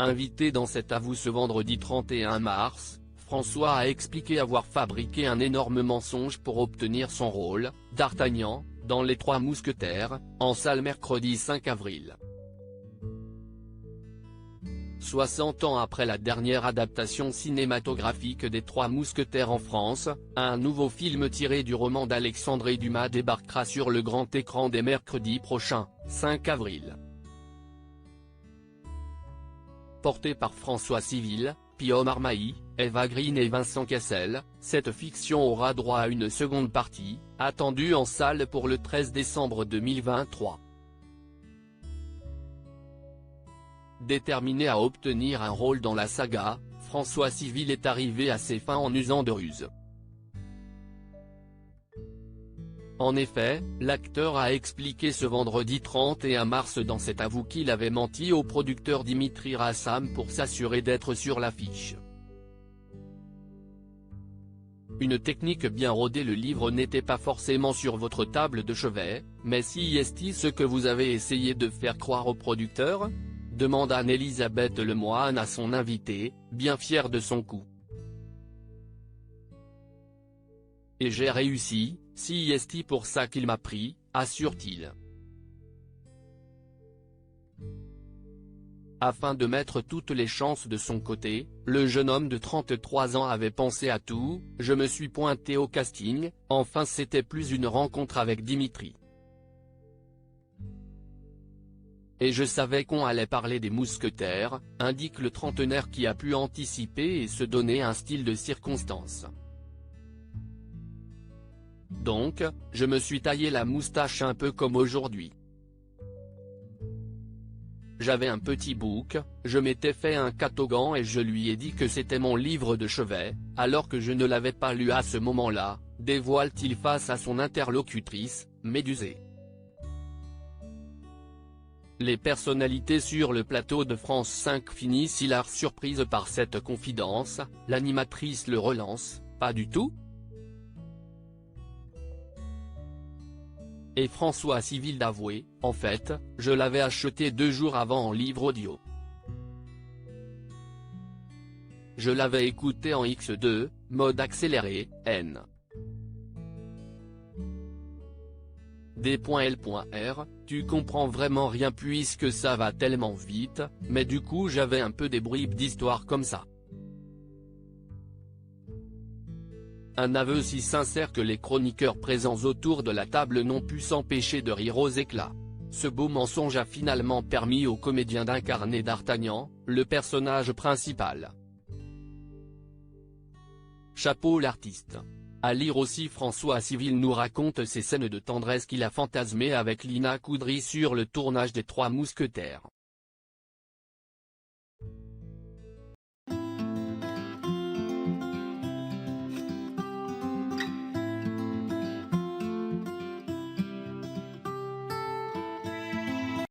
Invité dans cet avou ce vendredi 31 mars, François a expliqué avoir fabriqué un énorme mensonge pour obtenir son rôle, d'Artagnan, dans Les Trois Mousquetaires, en salle mercredi 5 avril. 60 ans après la dernière adaptation cinématographique des Trois Mousquetaires en France, un nouveau film tiré du roman d'Alexandre Dumas débarquera sur le grand écran dès mercredi prochain, 5 avril. Porté par François Civil, Pio Marmaille, Eva Green et Vincent Cassel, cette fiction aura droit à une seconde partie, attendue en salle pour le 13 décembre 2023. Déterminé à obtenir un rôle dans la saga, François Civil est arrivé à ses fins en usant de ruses. En effet, l'acteur a expliqué ce vendredi 31 mars dans cet avou qu'il avait menti au producteur Dimitri Rassam pour s'assurer d'être sur l'affiche. Une technique bien rodée. Le livre n'était pas forcément sur votre table de chevet, mais si est ce que vous avez essayé de faire croire au producteur ? Demande Anne-Elisabeth Lemoine à son invité, bien fière de son coup. Et j'ai réussi, si est pour ça qu'il m'a pris, assure-t-il. Afin de mettre toutes les chances de son côté, le jeune homme de 33 ans avait pensé à tout. Je me suis pointé au casting, enfin c'était plus une rencontre avec Dimitri. Et je savais qu'on allait parler des mousquetaires, indique le trentenaire qui a pu anticiper et se donner un style de circonstance. Donc, je me suis taillé la moustache un peu comme aujourd'hui. J'avais un petit bouc, je m'étais fait un catogan et je lui ai dit que c'était mon livre de chevet, alors que je ne l'avais pas lu à ce moment-là, dévoile-t-il face à son interlocutrice, médusée. Les personnalités sur le plateau de France 5 finissent hilar surprises par cette confidence. L'animatrice le relance, pas du tout ? Et François Civil d'avouer, en fait, je l'avais acheté 2 jours avant en livre audio. Je l'avais écouté en X2, mode accéléré, N. D.L.R, tu comprends vraiment rien puisque ça va tellement vite, mais du coup j'avais un peu des bribes d'histoire comme ça. Un aveu si sincère que les chroniqueurs présents autour de la table n'ont pu s'empêcher de rire aux éclats. Ce beau mensonge a finalement permis au comédien d'incarner d'Artagnan, le personnage principal. Chapeau l'artiste. À lire aussi, François Civil nous raconte ces scènes de tendresse qu'il a fantasmées avec Lina Coudry sur le tournage des Trois Mousquetaires.